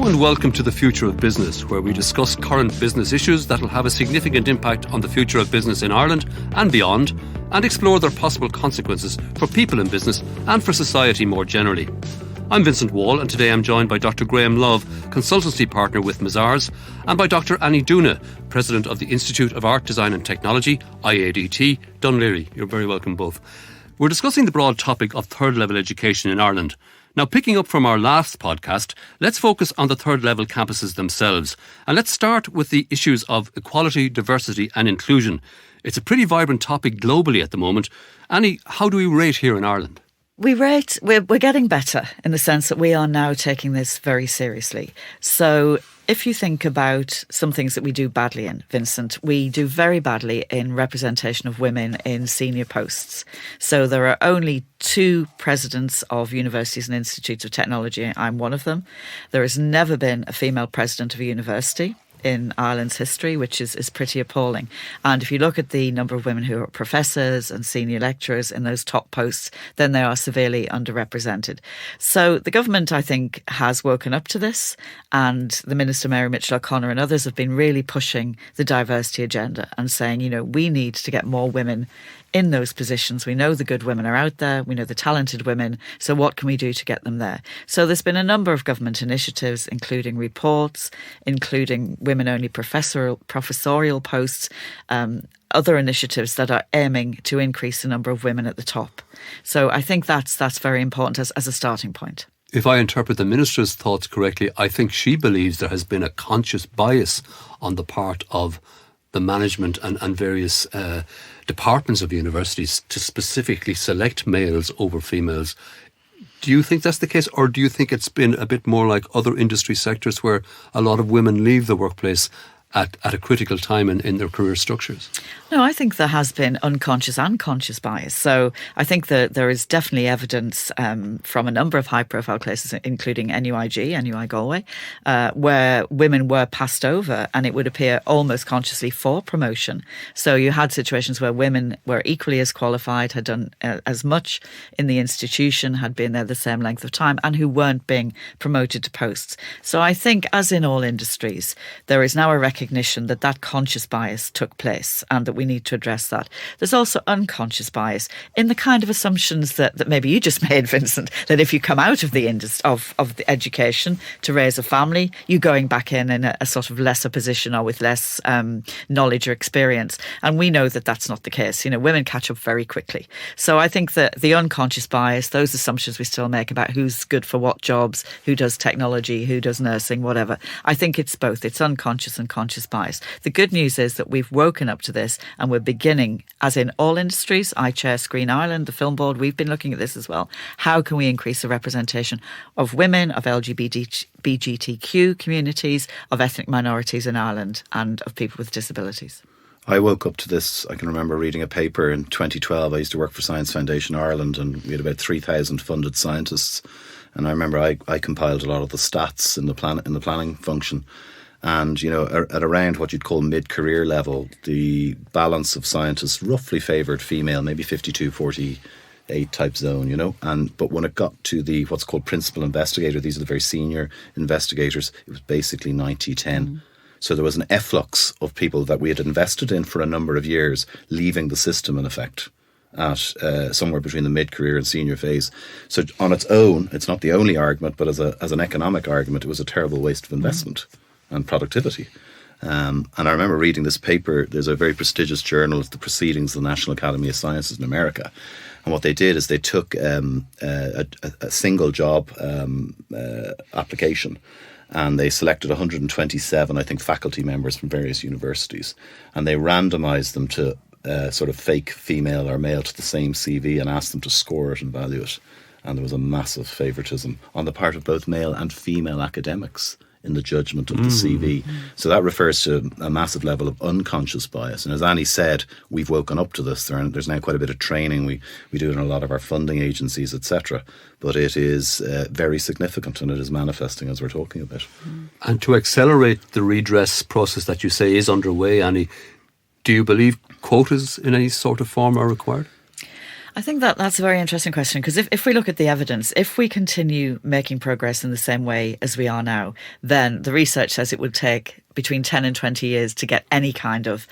and welcome to The Future of Business, where we discuss current business issues that will have a significant impact on the future of business in Ireland and beyond, and explore their possible consequences for people in business and for society more generally. I'm Vincent Wall, and today I'm joined by Dr. Graham Love, Consultancy Partner with Mazars, and by Dr. Annie Doona, President of the Institute of Art, Design and Technology, IADT, Dunleary. You're very welcome both. We're discussing the broad topic of third-level education in Ireland. Now, picking up from our last podcast, let's focus on the third-level campuses themselves. And let's start with the issues of equality, diversity and inclusion. It's a pretty vibrant topic globally at the moment. Annie, how do we rate here in Ireland? We're getting better in the sense that we are now taking this very seriously. So if you think about some things that we do badly in, Vincent, we do very badly in representation of women in senior posts. So there are only 2 presidents of universities and institutes of technology. I'm one of them. There has never been a female president of a university in Ireland's history, which is pretty appalling. And if you look at the number of women who are professors and senior lecturers in those top posts, then they are severely underrepresented. So the government, I think, has woken up to this, and the Minister, Mary Mitchell-O'Connor, and others have been really pushing the diversity agenda and saying, you know, we need to get more women in those positions. We know the good women are out there. We know the talented women. So what can we do to get them there? So there's been a number of government initiatives, including reports, including women-only professorial posts, other initiatives that are aiming to increase the number of women at the top. So I think that's very important as a starting point. If I interpret the Minister's thoughts correctly, I think she believes there has been a conscious bias on the part of the management and various departments of universities to specifically select males over females. Do you think that's the case, or do you think it's been a bit more like other industry sectors where a lot of women leave the workplace at a critical time in their career structures? No, I think there has been unconscious and conscious bias. So I think that there is definitely evidence from a number of high-profile places, including NUI Galway, where women were passed over, and it would appear almost consciously for promotion. So you had situations where women were equally as qualified, had done as much in the institution, had been there the same length of time, and who weren't being promoted to posts. So I think, as in all industries, there is now a recognition that conscious bias took place and that we need to address that. There's also unconscious bias in the kind of assumptions that maybe you just made, Vincent, that if you come out of the industry of the education to raise a family, you're going back in a sort of lesser position or with less knowledge or experience. And we know that that's not the case. You know, women catch up very quickly. So I think that the unconscious bias, those assumptions we still make about who's good for what jobs, who does technology, who does nursing, whatever, I think it's both. It's unconscious and conscious bias. The good news is that we've woken up to this, and we're beginning, as in all industries. I chair Screen Ireland, the film board. We've been looking at this as well. How can we increase the representation of women, of LGBTQ communities, of ethnic minorities in Ireland, and of people with disabilities? I woke up to this. I can remember reading a paper in 2012. I used to work for Science Foundation Ireland, and we had about 3,000 funded scientists. And I remember I compiled a lot of the stats in the planning function. And, you know, at around what you'd call mid-career level, the balance of scientists roughly favoured female, maybe 52-48 type zone, you know. But when it got to the what's called principal investigator, these are the very senior investigators, it was basically 90-10. So there was an efflux of people that we had invested in for a number of years, leaving the system in effect at somewhere between the mid-career and senior phase. So on its own, it's not the only argument, but as an economic argument, it was a terrible waste of investment and productivity. And I remember reading this paper. There's a very prestigious journal, the Proceedings of the National Academy of Sciences in America. And what they did is they took a single job application, and they selected 127, I think, faculty members from various universities. And they randomized them to sort of fake female or male to the same CV and asked them to score it and value it. And there was a massive favouritism on the part of both male and female academics in the judgment of the CV. So that refers to a massive level of unconscious bias. And as Annie said, we've woken up to this. There's now quite a bit of training. We do it in a lot of our funding agencies, etc. But it is very significant, and it is manifesting as we're talking about. And to accelerate the redress process that you say is underway, Annie, do you believe quotas in any sort of form are required? I think that's a very interesting question, because if we look at the evidence, if we continue making progress in the same way as we are now, then the research says it would take between 10 and 20 years to get any kind of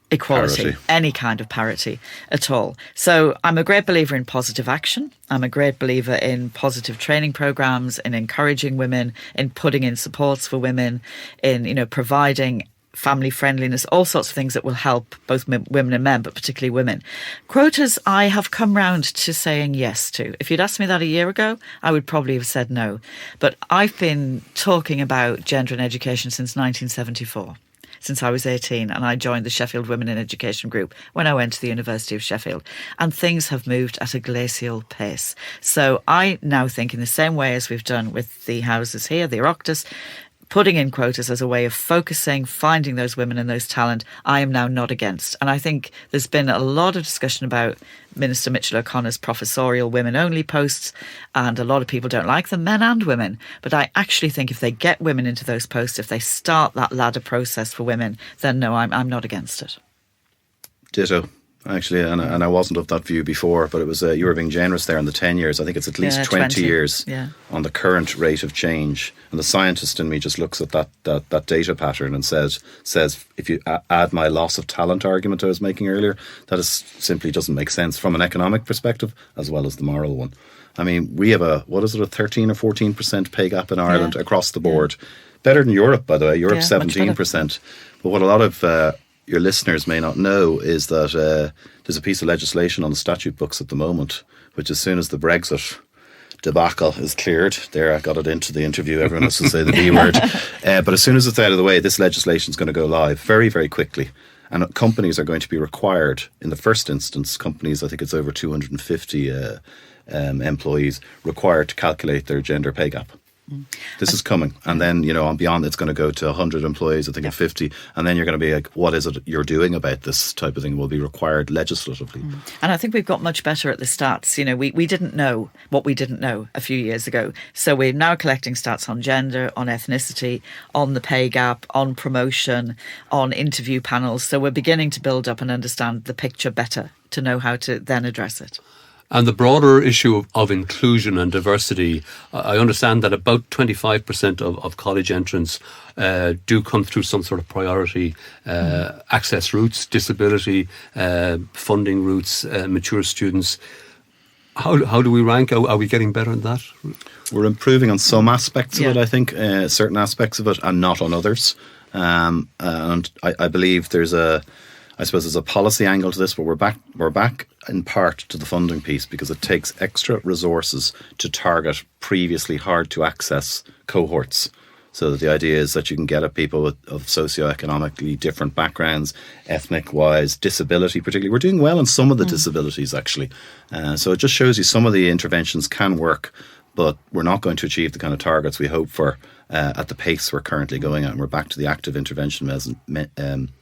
equality, parity. Any kind of parity at all. So I'm a great believer in positive action. I'm a great believer in positive training programs, in encouraging women, in putting in supports for women, in, providing family friendliness, all sorts of things that will help both women and men, but particularly women. Quotas, I have come round to saying yes to. If you'd asked me that a year ago, I would probably have said no. But I've been talking about gender in education since 1974. Since I was 18, and I joined the Sheffield Women in Education group when I went to the University of Sheffield, and things have moved at a glacial pace. So I now think, in the same way as we've done with the houses here, the Oireachtas, putting in quotas as a way of focusing, finding those women and those talent, I am now not against. And I think there's been a lot of discussion about Minister Mitchell O'Connor's professorial women-only posts, and a lot of people don't like them, men and women. But I actually think if they get women into those posts, if they start that ladder process for women, then no, I'm not against it. Ditto. Actually, and I wasn't of that view before, but it was you were being generous there on the 10 years. I think it's at least 20 years on the current rate of change. And the scientist in me just looks at that data pattern and says if you add my loss of talent argument I was making earlier, that simply doesn't make sense from an economic perspective as well as the moral one. I mean, we have a 13 or 14% pay gap in Ireland across the board. Better than Europe, by the way. Europe's 17%. But what a lot of your listeners may not know is that there's a piece of legislation on the statute books at the moment, which as soon as the Brexit debacle is cleared, there I got it into the interview, everyone has to say the B word, but as soon as it's out of the way, this legislation is going to go live very, very quickly. And companies are going to be required, in the first instance, companies, I think it's over 250 employees, required to calculate their gender pay gap. This is coming. And then, on beyond, it's going to go to 100 employees, I think, at 50. And then you're going to be like, what is it you're doing about this type of thing will be required legislatively. And I think we've got much better at the stats. We didn't know what we didn't know a few years ago. So we're now collecting stats on gender, on ethnicity, on the pay gap, on promotion, on interview panels. So we're beginning to build up and understand the picture better to know how to then address it. And the broader issue of inclusion and diversity, I understand that about 25% of college entrants do come through some sort of priority access routes, disability, funding routes, mature students. How do we rank? Are we getting better on that? We're improving on some aspects of it, I think, certain aspects of it, and not on others. And I believe there's a policy angle to this, but we're back in part to the funding piece, because it takes extra resources to target previously hard to access cohorts. So that the idea is that you can get at people of socioeconomically different backgrounds, ethnic wise, disability particularly. We're doing well on some of the disabilities actually. So it just shows you some of the interventions can work, but we're not going to achieve the kind of targets we hope for at the pace we're currently going at. And we're back to the active intervention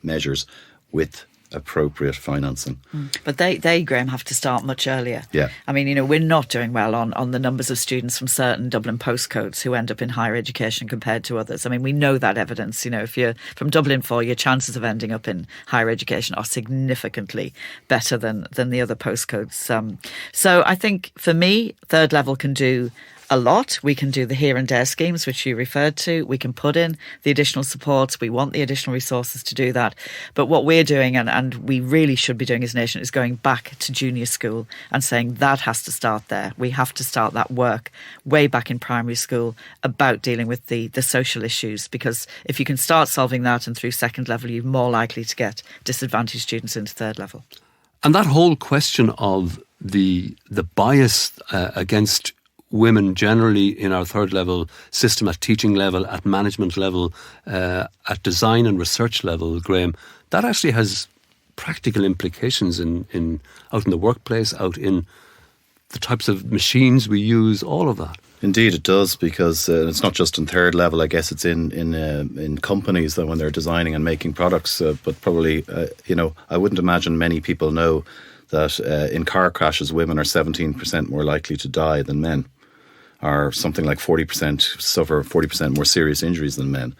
measures with appropriate financing. But they, Graham, have to start much earlier. Yeah. I mean, we're not doing well on the numbers of students from certain Dublin postcodes who end up in higher education compared to others. I mean, we know that evidence. If you're from Dublin 4, your chances of ending up in higher education are significantly better than the other postcodes. So I think, for me, third level can do a lot. We can do the here and there schemes, which you referred to. We can put in the additional supports. We want the additional resources to do that. But what we're doing, and we really should be doing as a nation, is going back to junior school and saying that has to start there. We have to start that work way back in primary school about dealing with the social issues, because if you can start solving that, and through second level, you're more likely to get disadvantaged students into third level. And that whole question of the bias against women generally in our third level system, at teaching level, at management level, at design and research level, Graham, that actually has practical implications in out in the workplace, out in the types of machines we use, all of that. Indeed, it does, because it's not just in third level. I guess it's in companies that when they're designing and making products. But probably, I wouldn't imagine many people know that in car crashes, women are 17% more likely to die than men, or something like 40% suffer 40% more serious injuries than men.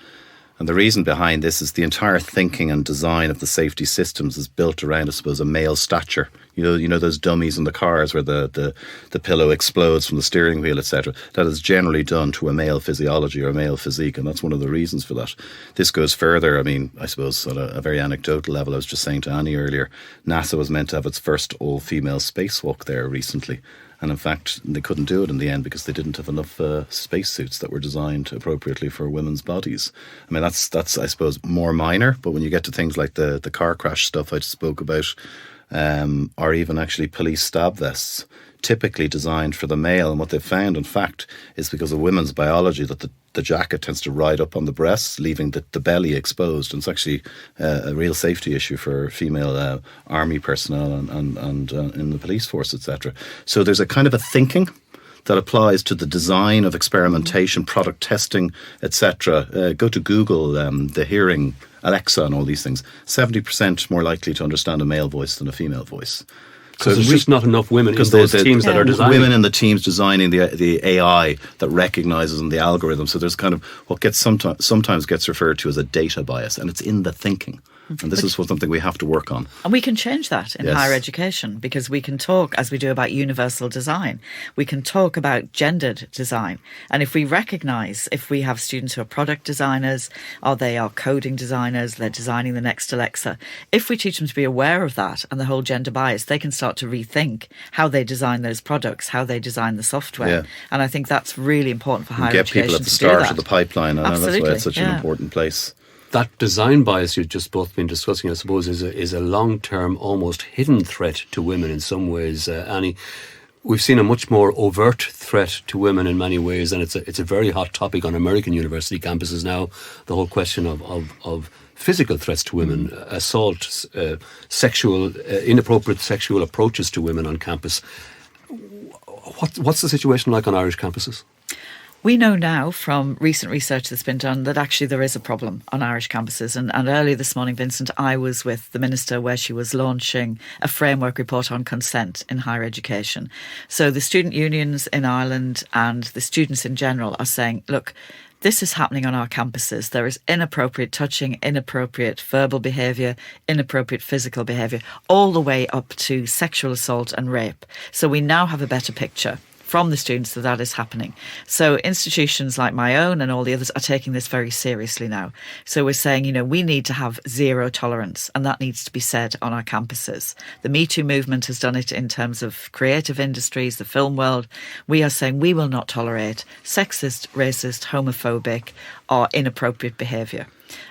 And the reason behind this is the entire thinking and design of the safety systems is built around, I suppose, a male stature. You know those dummies in the cars where the pillow explodes from the steering wheel, etc. That is generally done to a male physiology or a male physique, and that's one of the reasons for that. This goes further. I mean, I suppose at a very anecdotal level, I was just saying to Annie earlier, NASA was meant to have its first all-female spacewalk there recently. And in fact, they couldn't do it in the end because they didn't have enough spacesuits that were designed appropriately for women's bodies. I mean, that's I suppose, more minor. But when you get to things like the car crash stuff I spoke about, or even actually police stab vests, typically designed for the male. And what they've found, in fact, is because of women's biology that the jacket tends to ride up on the breasts, leaving the belly exposed. And it's actually a real safety issue for female army personnel and in the police force, etc. So there's a kind of a thinking that applies to the design of experimentation, product testing, etc. Go to Google, the hearing, Alexa and all these things. 70% more likely to understand a male voice than a female voice. Because there's just not enough women in those teams that are designing. Women in the teams designing the AI that recognises and the algorithm. So there's kind of what gets sometimes gets referred to as a data bias, and it's in the thinking. And this is something we have to work on. And we can change that in higher education, because we can talk, as we do about universal design, we can talk about gendered design. And if we recognise, if we have students who are product designers, or they are coding designers, they're designing the next Alexa, if we teach them to be aware of that and the whole gender bias, they can start to rethink how they design those products, how they design the software. Yeah. And I think that's really important for higher education. Get people at the start of the pipeline, and that's why it's such an important place. That design bias you've just both been discussing, I suppose, is a long-term, almost hidden threat to women in some ways. Annie, we've seen a much more overt threat to women in many ways, and it's a very hot topic on American university campuses now. The whole question of physical threats to women, assault, inappropriate sexual approaches to women on campus. What's the situation like on Irish campuses? We know now from recent research that's been done that actually there is a problem on Irish campuses. And earlier this morning, Vincent, I was with the Minister where she was launching a framework report on consent in higher education. So the student unions in Ireland and the students in general are saying, look, this is happening on our campuses. There is inappropriate touching, inappropriate verbal behaviour, inappropriate physical behaviour, all the way up to sexual assault and rape. So we now have a better picture from the students that is happening. So institutions like my own and all the others are taking this very seriously now. So we're saying, we need to have zero tolerance, and that needs to be said on our campuses. The Me Too movement has done it in terms of creative industries, the film world. We are saying we will not tolerate sexist, racist, homophobic or inappropriate behaviour.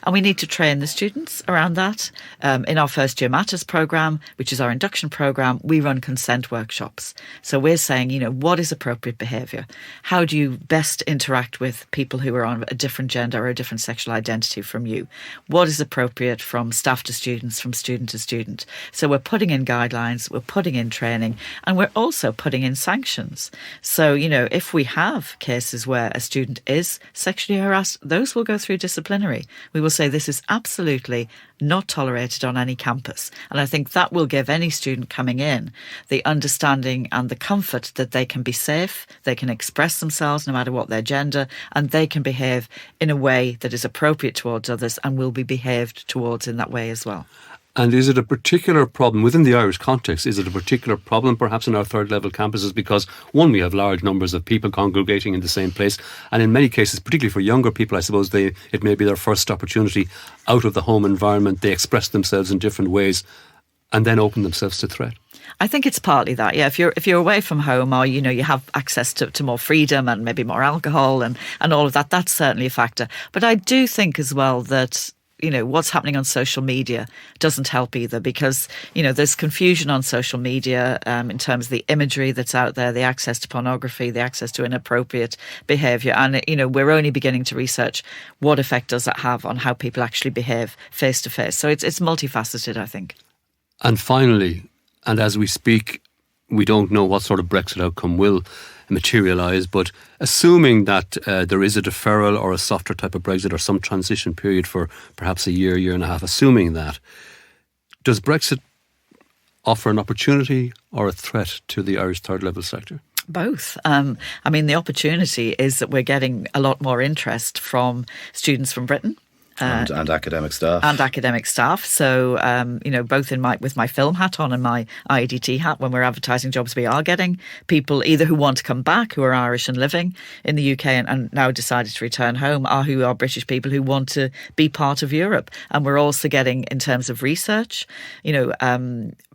And we need to train the students around that. In our First Year Matters programme, which is our induction programme, we run consent workshops. So we're saying, what is appropriate behaviour? How do you best interact with people who are on a different gender or a different sexual identity from you? What is appropriate from staff to students, from student to student? So we're putting in guidelines, we're putting in training, and we're also putting in sanctions. So, if we have cases where a student is sexually harassed, those will go through disciplinary. We will say this is absolutely not tolerated on any campus. And I think that will give any student coming in the understanding and the comfort that they can be safe, they can express themselves no matter what their gender, and they can behave in a way that is appropriate towards others and will be behaved towards in that way as well. And is it a particular problem within the Irish context? Is it a particular problem perhaps in our third level campuses? Because one, we have large numbers of people congregating in the same place. And in many cases, particularly for younger people, I suppose it may be their first opportunity out of the home environment. They express themselves in different ways and then open themselves to threat. I think it's partly that, yeah. If you're away from home, or you have access to more freedom and maybe more alcohol and all of that, that's certainly a factor. But I do think as well that what's happening on social media doesn't help either, because, there's confusion on social media in terms of the imagery that's out there, the access to pornography, the access to inappropriate behaviour. And, we're only beginning to research what effect does that have on how people actually behave face to face. So it's multifaceted, I think. And finally, and as we speak, we don't know what sort of Brexit outcome will materialise, but assuming that there is a deferral or a softer type of Brexit or some transition period for perhaps a year and a half, assuming that, does Brexit offer an opportunity or a threat to the Irish third level sector? Both. The opportunity is that we're getting a lot more interest from students from Britain. And academic staff. And academic staff. So, both with my film hat on and my IADT hat, when we're advertising jobs, we are getting people either who want to come back, who are Irish and living in the UK and now decided to return home, or who are British people who want to be part of Europe. And we're also getting, in terms of research,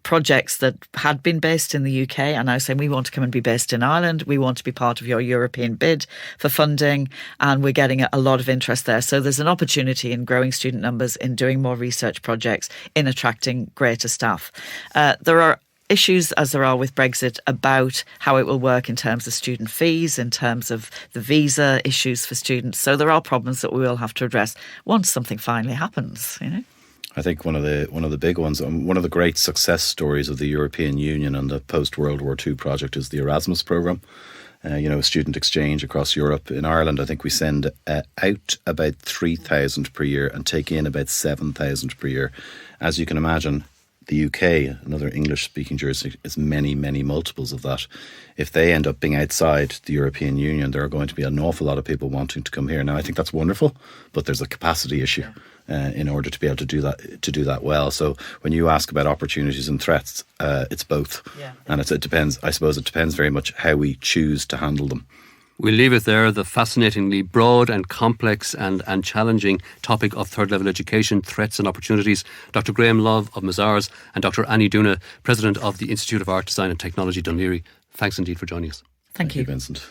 projects that had been based in the UK are now saying, we want to come and be based in Ireland. We want to be part of your European bid for funding. And we're getting a lot of interest there. So there's an opportunity in growing student numbers, in doing more research projects, in attracting greater staff. There are issues, as there are with Brexit, about how it will work in terms of student fees, in terms of the visa issues for students. So there are problems that we will have to address once something finally happens, I think one of the big ones, one of the great success stories of the European Union and the post-World War II project is the Erasmus programme. Student exchange across Europe. In Ireland, I think we send out about 3,000 per year and take in about 7,000 per year. As you can imagine, the UK, another English-speaking jurisdiction, is many, many multiples of that. If they end up being outside the European Union, there are going to be an awful lot of people wanting to come here. Now, I think that's wonderful, but there's a capacity issue. In order to be able to do that well. So when you ask about opportunities and threats, it's both. Yeah. And it depends. I suppose it depends very much how we choose to handle them. We'll leave it there, the fascinatingly broad and complex and challenging topic of third level education, threats and opportunities. Dr. Graham Love of Mazars and Dr. Annie Doona, President of the Institute of Art, Design and Technology, Dún Laoghaire. Thanks indeed for joining us. Thank you, Vincent.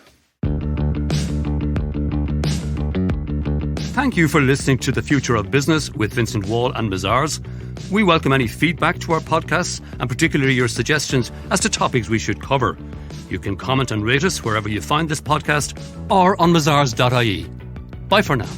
Thank you for listening to The Future of Business with Vincent Wall and Mazars. We welcome any feedback to our podcasts and particularly your suggestions as to topics we should cover. You can comment and rate us wherever you find this podcast or on mazars.ie. Bye for now.